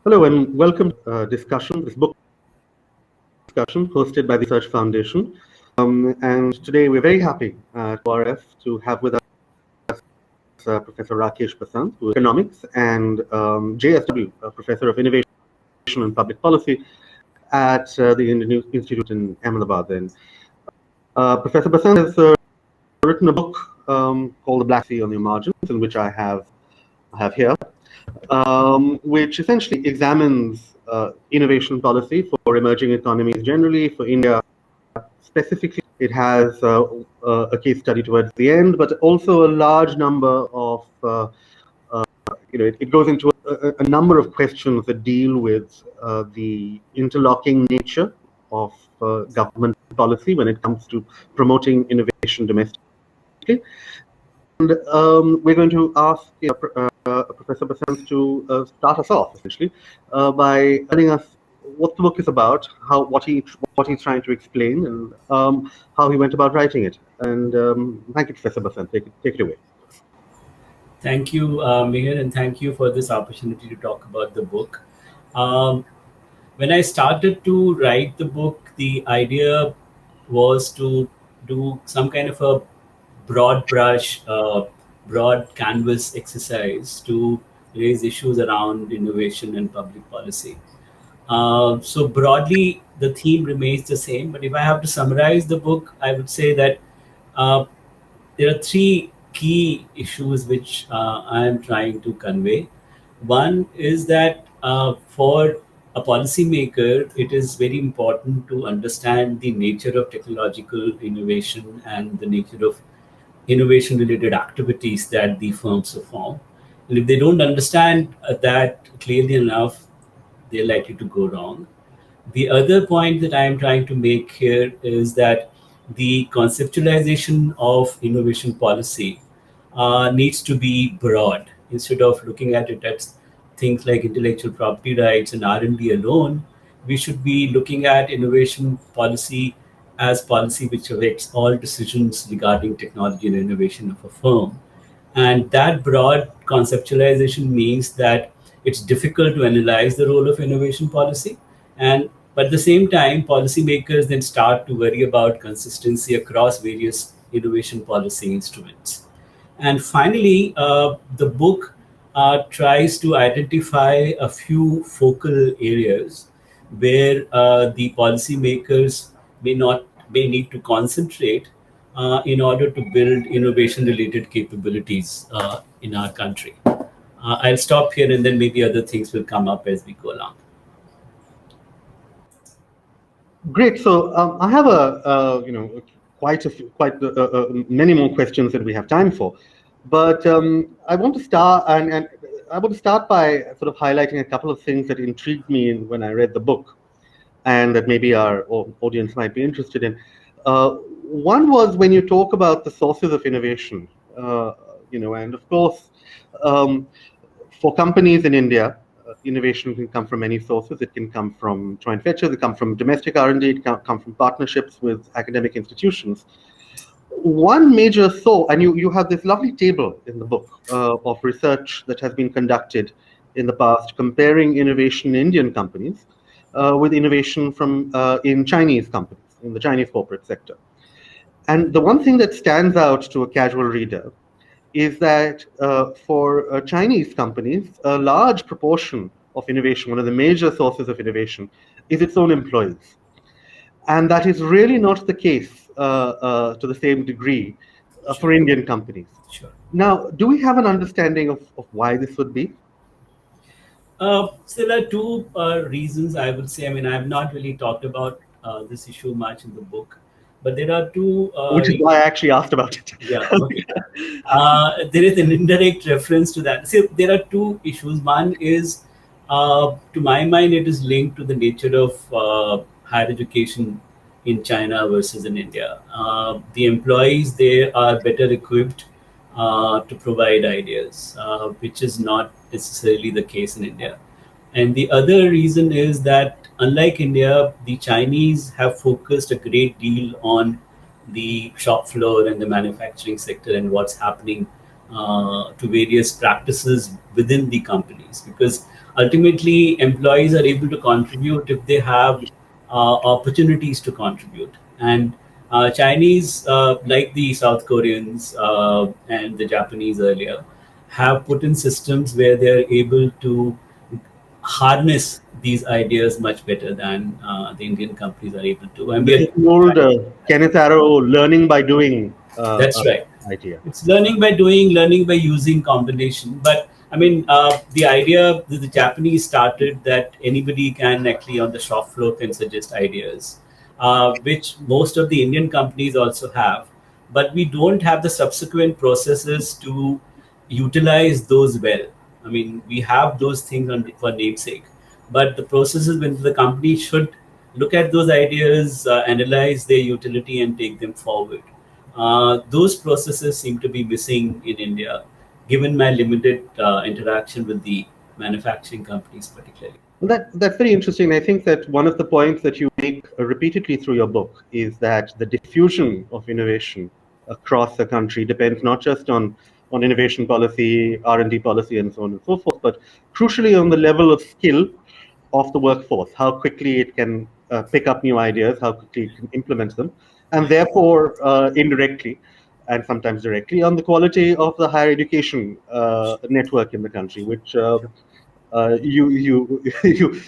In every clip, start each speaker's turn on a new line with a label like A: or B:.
A: Hello and welcome to this book discussion hosted by the Research Foundation. And today we're very happy at ORF to have with us Professor Rakesh Basant, who is economics, and JSW, Professor of Innovation and Public Policy at the Indian Institute in Ahmedabad. And Professor Basant has written a book called The Black Sea on the Margins, in which I have here, which essentially examines innovation policy for emerging economies generally, for India specifically. It has a case study towards the end, but also a large number of, it goes into a number of questions that deal with the interlocking nature of government policy when it comes to promoting innovation domestically. And we're going to ask Professor Basant to start us off, essentially, by telling us what the book is about, what he's trying to explain, and how he went about writing it. And thank you, Professor Basant. Take it away.
B: Thank you, Mihir, and thank you for this opportunity to talk about the book. When I started to write the book, the idea was to do some kind of a broad brush, broad canvas exercise to raise issues around innovation and public policy. So broadly, the theme remains the same. But if I have to summarize the book, I would say that there are three key issues which I am trying to convey. One is that for a policymaker, it is very important to understand the nature of technological innovation and the nature of innovation-related activities that the firms perform. And if they don't understand that clearly enough, they're likely to go wrong. The other point that I am trying to make here is that the conceptualization of innovation policy needs to be broad. Instead of looking at it as things like intellectual property rights and R&D alone, we should be looking at innovation policy as policy which affects all decisions regarding technology and innovation of a firm. And that broad conceptualization means that it's difficult to analyze the role of innovation policy. But at the same time, policymakers then start to worry about consistency across various innovation policy instruments. And finally, the book tries to identify a few focal areas where the policymakers may need to concentrate in order to build innovation-related capabilities in our country. I'll stop here, and then maybe other things will come up as we go along.
A: Great. So I have many more questions that we have time for, but I want to start and I want to start by sort of highlighting a couple of things that intrigued me when I read the book, and that maybe our audience might be interested in. One was when you talk about the sources of innovation, and of course, for companies in India, innovation can come from many sources. It can come from joint ventures, it can come from domestic R&D, it can come from partnerships with academic institutions. One major source, and you have this lovely table in the book of research that has been conducted in the past comparing innovation in Indian companies with innovation in Chinese companies, in the Chinese corporate sector. And the one thing that stands out to a casual reader is that for Chinese companies, a large proportion of innovation, one of the major sources of innovation, is its own employees. And that is really not the case to the same degree for Indian companies.
B: Sure.
A: Now, do we have an understanding of why this would be?
B: So there are two reasons, I would say. I mean, I have not really talked about this issue much in the book, but there are two.
A: Which is why I actually asked about it.
B: Yeah. Okay. There is an indirect reference to that. So there are two issues. One is, to my mind, it is linked to the nature of higher education in China versus in India. The employees there are better equipped to provide ideas, which is not necessarily the case in India. And the other reason is that, unlike India, the Chinese have focused a great deal on the shop floor and the manufacturing sector and what's happening to various practices within the companies. Because ultimately employees are able to contribute if they have opportunities to contribute. And Chinese, like the South Koreans and the Japanese earlier, have put in systems where they're able to harness these ideas much better than the Indian companies are able to. And we
A: This
B: are
A: is the old
B: trying.
A: Kenneth Arrow learning by doing
B: That's right.
A: idea.
B: It's learning by doing, learning by using combination. But I mean, the idea that the Japanese started that anybody can actually on the shop floor can suggest ideas, which most of the Indian companies also have. But we don't have the subsequent processes to utilize those well. I mean, we have those things for namesake, but the processes when the company should look at those ideas, analyze their utility, and take them forward. Those processes seem to be missing in India, given my limited interaction with the manufacturing companies, particularly.
A: Well, that's very interesting. I think that one of the points that you make repeatedly through your book is that the diffusion of innovation across the country depends not just on innovation policy, R&D policy, and so on and so forth, but crucially on the level of skill of the workforce, how quickly it can pick up new ideas, how quickly it can implement them, and therefore indirectly and sometimes directly on the quality of the higher education network in the country, which you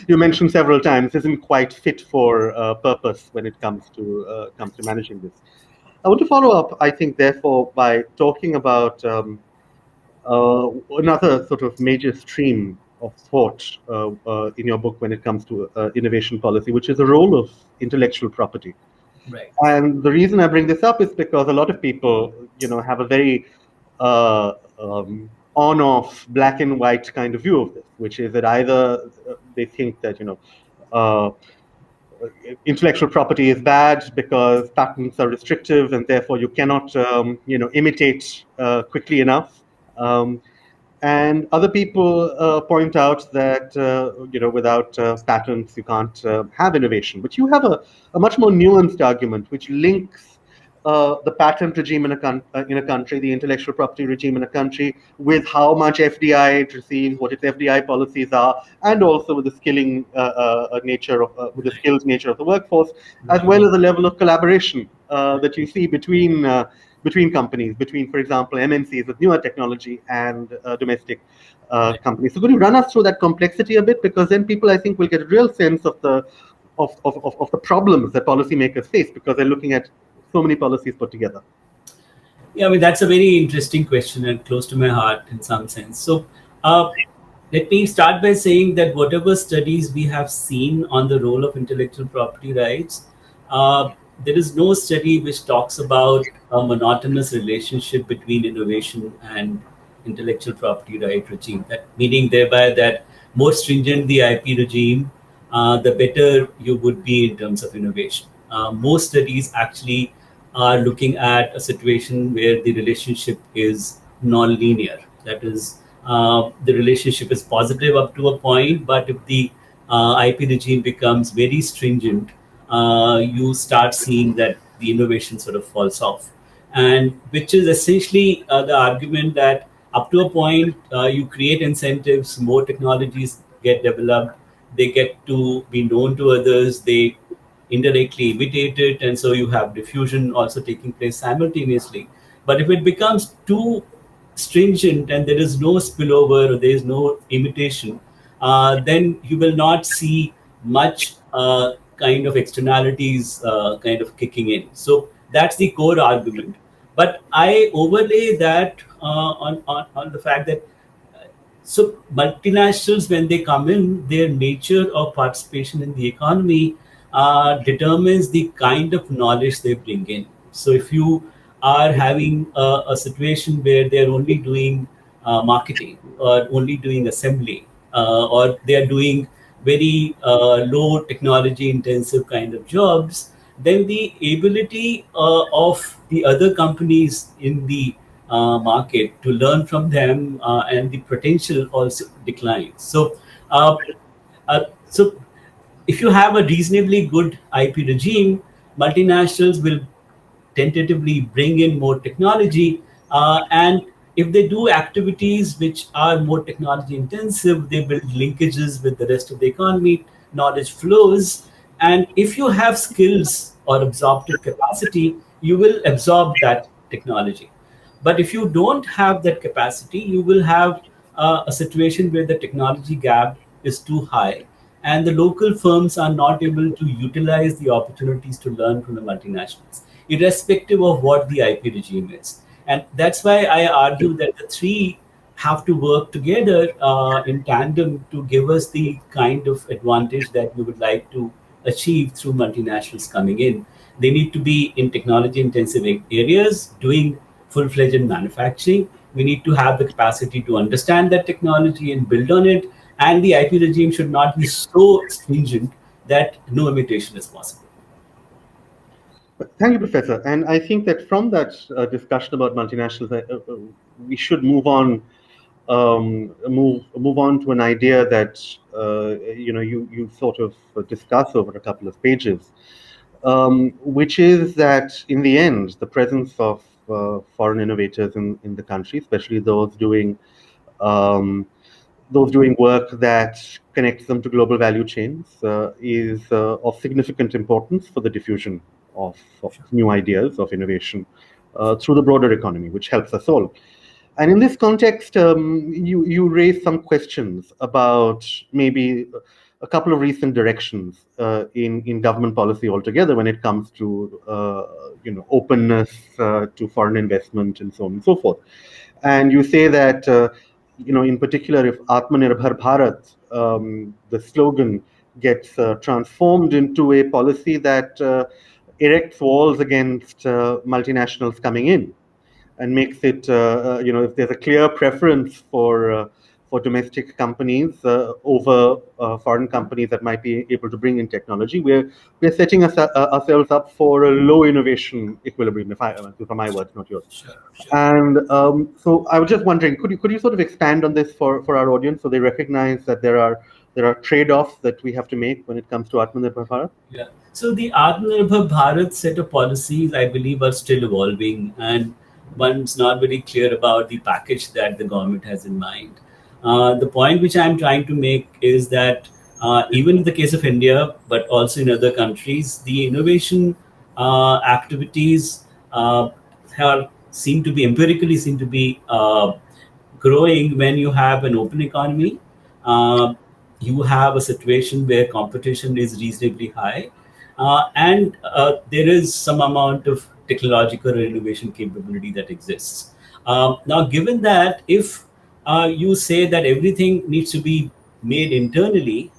A: mentioned several times isn't quite fit for purpose when it comes to managing this. I want to follow up, I think, therefore, by talking about another sort of major stream of thought in your book when it comes to innovation policy, which is the role of intellectual property.
B: Right.
A: And the reason I bring this up is because a lot of people, have a very on-off, black and white kind of view of this, which is that either they think that uh, intellectual property is bad because patents are restrictive and therefore you cannot imitate quickly enough. Um, and other people point out that without patents you can't have innovation. But you have a much more nuanced argument which links the patent regime in a country, the intellectual property regime in a country, with how much FDI it receives, what its FDI policies are, and also with the with the skills nature of the workforce, as well as the level of collaboration that you see between companies, between, for example, MNCs with newer technology and domestic companies. So could you run us through that complexity a bit? Because then people, I think, will get a real sense of the problems that policymakers face because they're looking at so many policies put together.
B: Yeah, I mean, that's a very interesting question and close to my heart in some sense. So, uh, let me start by saying that whatever studies we have seen on the role of intellectual property rights, there is no study which talks about a monotonous relationship between innovation and intellectual property right regime. That meaning thereby that more stringent the IP regime, the better you would be in terms of innovation. Most studies actually are looking at a situation where the relationship is non-linear. That is, the relationship is positive up to a point, but if the IP regime becomes very stringent, you start seeing that the innovation sort of falls off. And which is essentially the argument that up to a point, you create incentives, more technologies get developed, they get to be known to others, they indirectly imitate it, and so you have diffusion also taking place simultaneously. But if it becomes too stringent and there is no spillover or there is no imitation, then you will not see much kind of externalities kind of kicking in. So that's the core argument. But I overlay that on the fact that so multinationals, when they come in, their nature of participation in the economy determines the kind of knowledge they bring in. So if you are having a situation where they're only doing marketing or only doing assembly, or they are doing very low technology intensive kind of jobs, then the ability of the other companies in the market to learn from them and the potential also declines. So if you have a reasonably good IP regime, multinationals will tentatively bring in more technology, and if they do activities which are more technology intensive, they build linkages with the rest of the economy, knowledge flows. And if you have skills or absorptive capacity, you will absorb that technology. But if you don't have that capacity, you will have a situation where the technology gap is too high, and the local firms are not able to utilize the opportunities to learn from the multinationals, irrespective of what the IP regime is. And that's why I argue that the three have to work together in tandem to give us the kind of advantage that we would like to achieve through multinationals coming in. They need to be in technology intensive areas doing full fledged manufacturing. We need to have the capacity to understand that technology and build on it. And the IP regime should not be so stringent that no imitation is possible.
A: Thank you, Professor. And I think that from that discussion about multinationals, we should move on to an idea that you sort of discuss over a couple of pages, which is that in the end, the presence of foreign innovators in the country, especially um, those doing work that connects them to global value chains, is of significant importance for the diffusion of new ideas, of innovation through the broader economy, which helps us all. And in this context, you raise some questions about maybe a couple of recent directions in government policy altogether when it comes to openness to foreign investment and so on and so forth. And you say that in particular, if Atmanirbhar Bharat, the slogan, gets transformed into a policy that erects walls against multinationals coming in, and makes it, if there's a clear preference for domestic companies over foreign companies that might be able to bring in technology, we're setting ourselves up for a low innovation equilibrium. If my words, not yours.
B: Sure, sure.
A: And so I was just wondering, could you sort of expand on this for our audience so they recognize that there are trade-offs that we have to make when it comes to Atmanirbhar Bharat?
B: Yeah. So the Atmanirbhar Bharat set of policies, I believe, are still evolving, and one's not very clear about the package that the government has in mind. The point which I'm trying to make is that even in the case of India, but also in other countries, the innovation activities seem to be empirically seem to be growing when you have an open economy. Uh, you have a situation where competition is reasonably high, and there is some amount of technological or innovation capability that exists. Now, given that, if you say that everything needs to be made internally,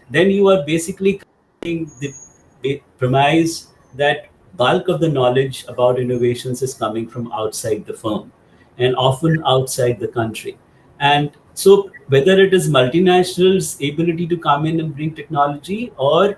B: then you are basically the premise that bulk of the knowledge about innovations is coming from outside the firm and often outside the country. And so, whether it is multinationals' ability to come in and bring technology, or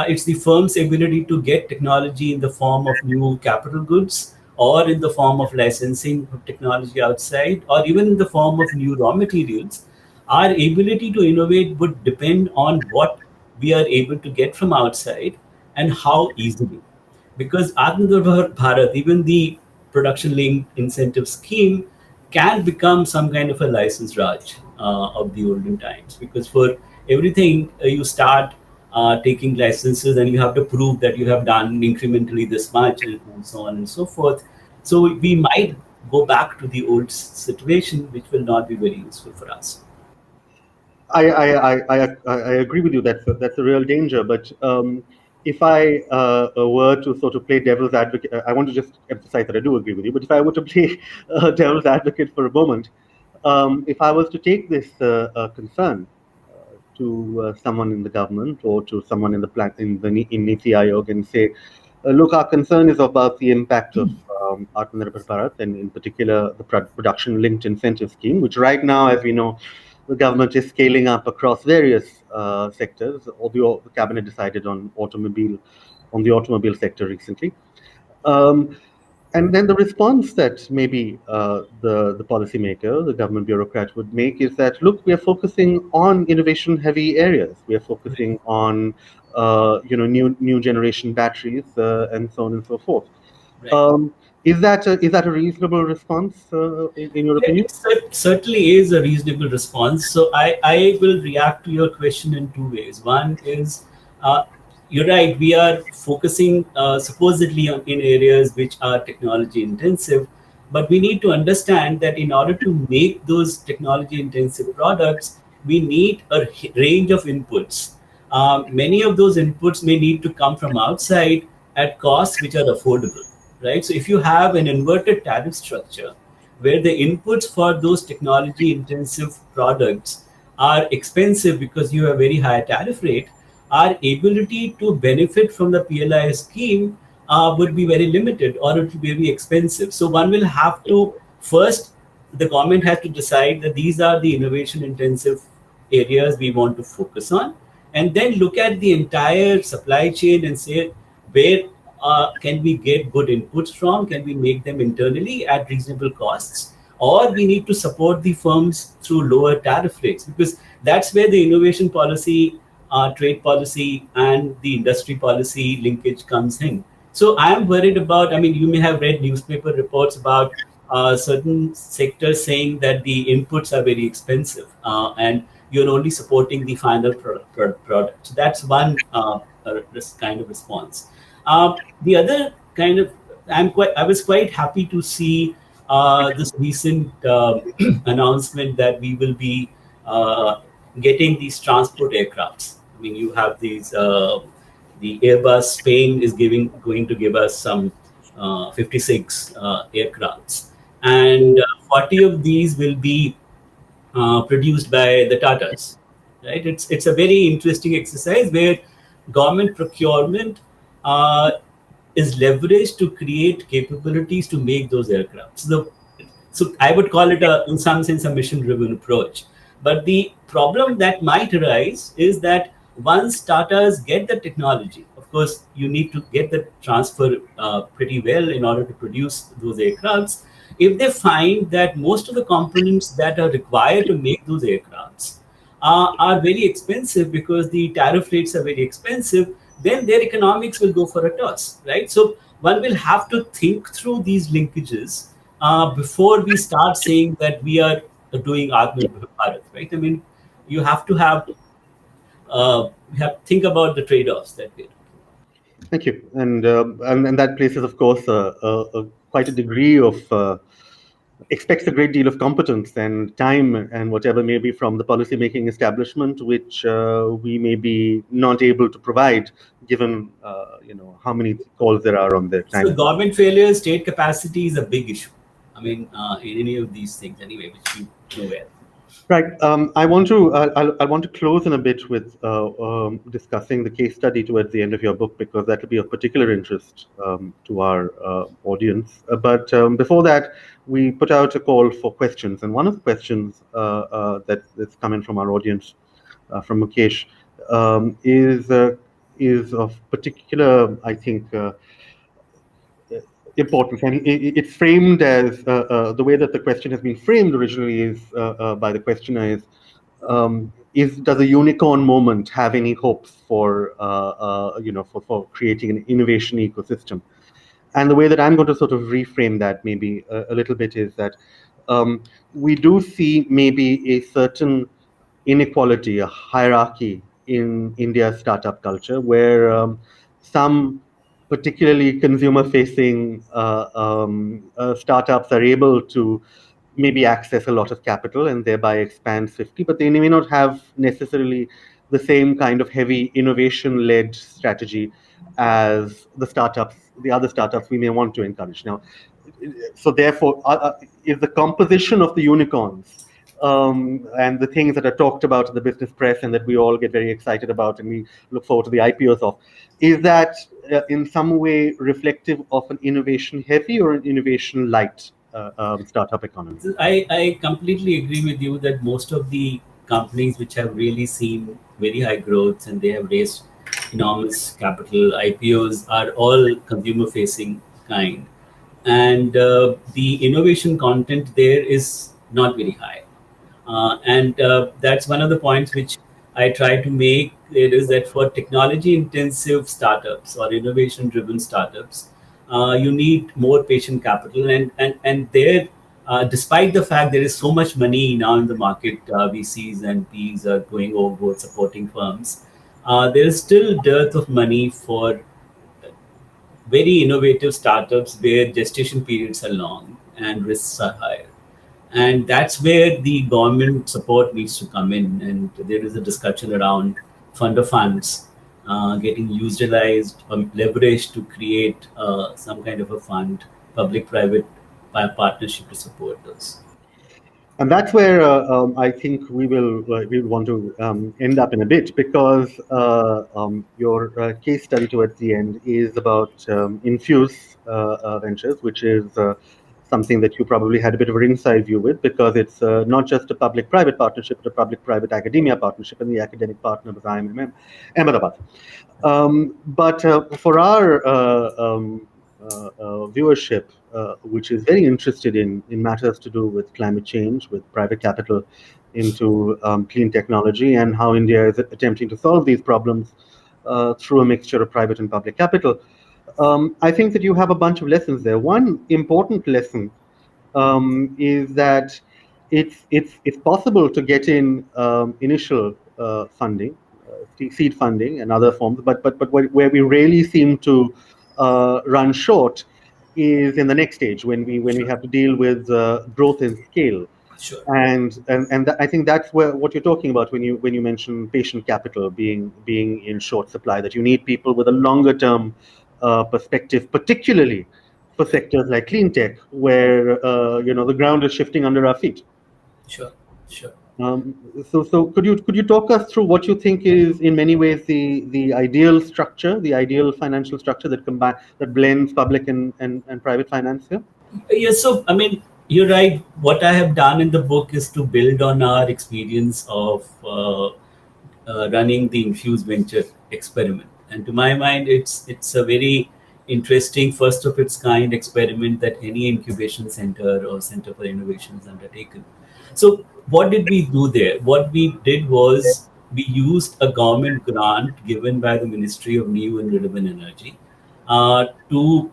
B: it's the firm's ability to get technology in the form of new capital goods, or in the form of licensing of technology outside, or even in the form of new raw materials, our ability to innovate would depend on what we are able to get from outside and how easily. Because Atmanirbhar Bharat, even the production linked incentive scheme, can become some kind of a license Raj of the olden times. Because for everything, you start taking licenses and you have to prove that you have done incrementally this much and so on and so forth. So we might go back to the old situation, which will not be very useful for us.
A: I agree with you. That's a real danger. But if I were to sort of play devil's advocate, I want to just emphasize that I do agree with you. But if I were to play devil's advocate for a moment, if I was to take this concern to someone in the government or to someone in the in Niti Aayog and say, look, our concern is about the impact of Atmanirbhar Bharat, and in particular the production linked incentive scheme, which right now, as we know, the government is scaling up across various sectors. Although the cabinet decided on the automobile sector recently. Um, and then the response that maybe the policymaker, the government bureaucrat would make is that, look, we are focusing on innovation-heavy areas. We are
B: Right.
A: focusing on new generation batteries and so on and so forth.
B: Right.
A: Um, Is that a reasonable response in your
B: Yeah,
A: opinion?
B: it certainly is a reasonable response. So I will react to your question in two ways. One is, uh, you're right, we are focusing supposedly in areas which are technology intensive, but we need to understand that in order to make those technology intensive products, we need a range of inputs. Many of those inputs may need to come from outside at costs which are affordable, right? So if you have an inverted tariff structure, where the inputs for those technology intensive products are expensive because you have very high tariff rate, our ability to benefit from the PLI scheme would be very limited, or it would be very expensive. So one will have to first, the government has to decide that these are the innovation intensive areas we want to focus on, and then look at the entire supply chain and say where can we get good inputs from, can we make them internally at reasonable costs, or we need to support the firms through lower tariff rates, because that's where the innovation policy, trade policy, and the industry policy linkage comes in. So I am worried about, I mean, you may have read newspaper reports about certain sectors saying that the inputs are very expensive, and you're only supporting the final product. So that's one this kind of response. The other kind of, I was quite happy to see this recent announcement that we will be getting these transport aircrafts. I mean, you have these. The Airbus Spain is going to give us some 56 aircrafts, and 40 of these will be produced by the Tatas. Right? It's a very interesting exercise where government procurement uh, is leveraged to create capabilities to make those aircraft. So I would call it in some sense, a mission-driven approach. But the problem that might arise is that once starters get the technology, of course, you need to get the transfer pretty well in order to produce those aircrafts. If they find that most of the components that are required to make those aircrafts are very expensive because the tariff rates are very expensive, then their economics will go for a toss, right? So one will have to think through these linkages before we start saying that we are doing Atmanirbhar Bharat, right? I mean, you have to think about the trade-offs that we're.
A: Thank you. And that places, of course, quite a degree of expects a great deal of competence and time and whatever may be from the policymaking establishment, which we may be not able to provide, given how many calls there are on their
B: So
A: time.
B: government failure, state capacity is a big issue. I mean, in any of these things anyway, which you know well.
A: Right. I want to close in a bit with discussing the case study towards the end of your book, because that will be of particular interest to our audience. But before that, we put out a call for questions, and one of the questions that's come in from our audience, from Mukesh, is of particular, I think, importance. And it's framed as the way that the question has been framed originally is by the questioner is does a unicorn moment have any hopes for creating an innovation ecosystem? And the way that I'm going to sort of reframe that maybe a little bit is that we do see maybe a certain inequality, a hierarchy in India's startup culture, where some particularly consumer-facing startups are able to maybe access a lot of capital and thereby expand swiftly, but they may not have necessarily the same kind of heavy innovation-led strategy as the other startups we may want to encourage. Now, so therefore, is the composition of the unicorns and the things that are talked about in the business press and that we all get very excited about and we look forward to the IPOs of, is that in some way reflective of an innovation heavy or an innovation light startup economy?
B: I completely agree with you that most of the companies which have really seen very high growth and they have raised enormous capital, IPOs, are all consumer facing kind. And the innovation content there is not very high. And that's one of the points which I try to make. It is that for technology intensive startups or innovation driven startups, you need more patient capital, and there, despite the fact there is so much money now in the market, VCs and Ps are going overboard supporting firms. There is still dearth of money for very innovative startups where gestation periods are long and risks are higher. And that's where the government support needs to come in. And there is a discussion around fund of funds getting utilized or leveraged to create some kind of a fund, public private partnership to support those.
A: And that's where I think we will want to end up in a bit, because your case study towards the end is about Infuse Ventures, which is something that you probably had a bit of an inside view with, because it's not just a public-private partnership, but a public-private academia partnership, and the academic partner was IIM Ahmedabad. But for our viewership, which is very interested in matters to do with climate change, with private capital into clean technology, and how India is attempting to solve these problems through a mixture of private and public capital, I think that you have a bunch of lessons there. One important lesson is that it's possible to get in initial funding, seed funding, and other forms, but where we really seem to run short is in the next stage, when we
B: Sure,
A: have to deal with growth and scale.
B: sure,
A: And I think that's where what you're talking about when you mention patient capital being in short supply. That you need people with a longer term perspective, particularly for sectors like clean tech, where the ground is shifting under our feet.
B: sure, sure.
A: So could you talk us through what you think is in many ways the ideal structure, the ideal financial structure that blends public and private finance here?
B: Yes, so I mean, you're right. What I have done in the book is to build on our experience of running the Infused Venture experiment. And to my mind, it's a very interesting, first of its kind experiment that any incubation center or center for innovation has undertaken. So, what did we do there? What we did was we used a government grant given by the Ministry of New and Renewable Energy to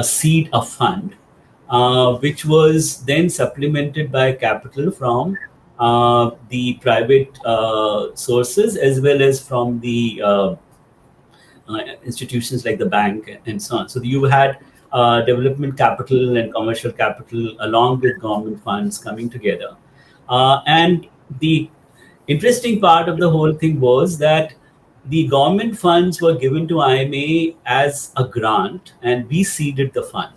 B: seed a fund, which was then supplemented by capital from the private sources as well as from the institutions like the bank and so on. So you had development capital and commercial capital along with government funds coming together. And the interesting part of the whole thing was that the government funds were given to IMA as a grant, and we seeded the fund.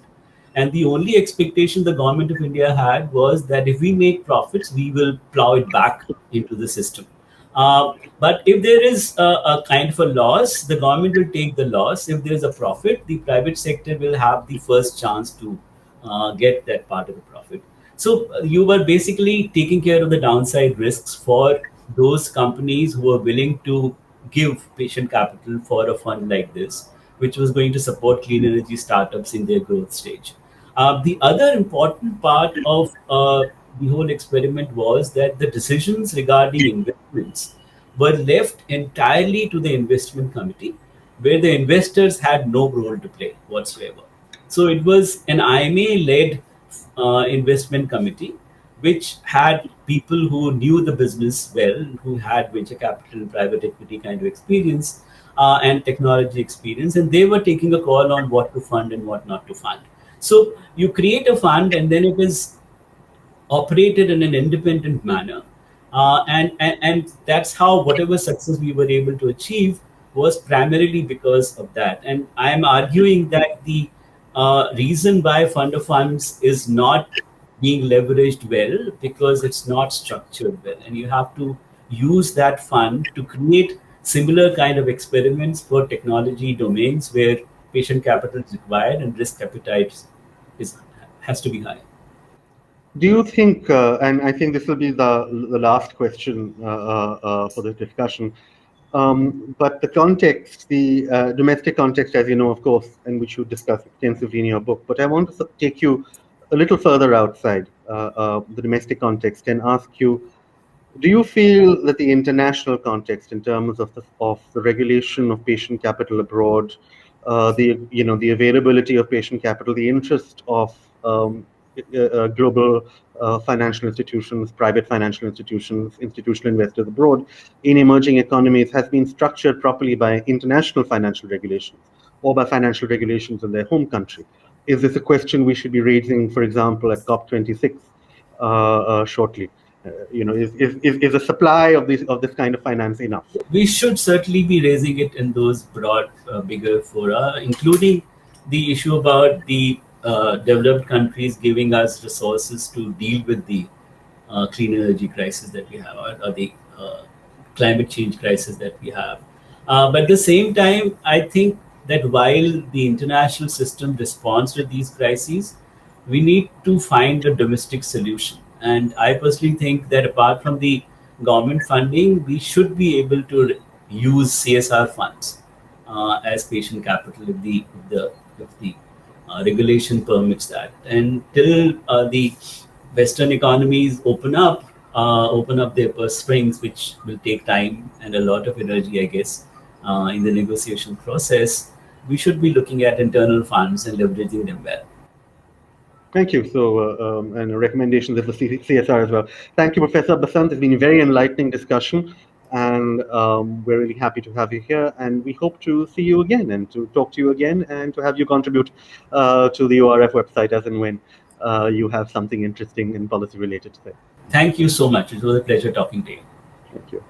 B: And the only expectation the government of India had was that if we make profits, we will plow it back into the system. But if there is a kind of a loss, the government will take the loss. If there is a profit, the private sector will have the first chance to get that part of the profit. So you were basically taking care of the downside risks for those companies who are willing to give patient capital for a fund like this, which was going to support clean energy startups in their growth stage. The other important part of the whole experiment was that the decisions regarding investments were left entirely to the investment committee, where the investors had no role to play whatsoever. So it was an IMA led investment committee, which had people who knew the business well, who had venture capital and private equity kind of experience and technology experience, and they were taking a call on what to fund and what not to fund. So you create a fund, and then it is operated in an independent manner. And that's how whatever success we were able to achieve was primarily because of that. And I am arguing that the reason why fund of funds is not being leveraged well because it's not structured well. And you have to use that fund to create similar kind of experiments for technology domains where patient capital is required and risk appetite is has to be high.
A: Do you think, and I think this will be the last question for this discussion, but the context, the domestic context, as you know, of course, and which you discuss extensively in your book, but I want to take you a little further outside the domestic context and ask you, do you feel that the international context, in terms of the regulation of patient capital abroad, the availability of patient capital, the interest of global financial institutions, private financial institutions, institutional investors abroad in emerging economies has been structured properly by international financial regulations or by financial regulations in their home country. Is this a question we should be raising, for example, at COP26 shortly? Is the supply of this kind of finance enough?
B: We should certainly be raising it in those broad, bigger fora, including the issue about the developed countries giving us resources to deal with the clean energy crisis that we have, or the climate change crisis that we have. But at the same time, I think that while the international system responds to these crises, we need to find a domestic solution. And I personally think that apart from the government funding, we should be able to use CSR funds as patient capital if the regulation permits that. And till the Western economies open up their purse strings, which will take time and a lot of energy, I guess, in the negotiation process, we should be looking at internal funds and leveraging them well.
A: Thank you. And recommendations of the CSR as well. Thank you, Professor Basant. It's been a very enlightening discussion, and we're really happy to have you here. And we hope to see you again and to talk to you again and to have you contribute to the ORF website as and when you have something interesting and policy related to say.
B: Thank you so much. It was a pleasure talking to you.
A: Thank you.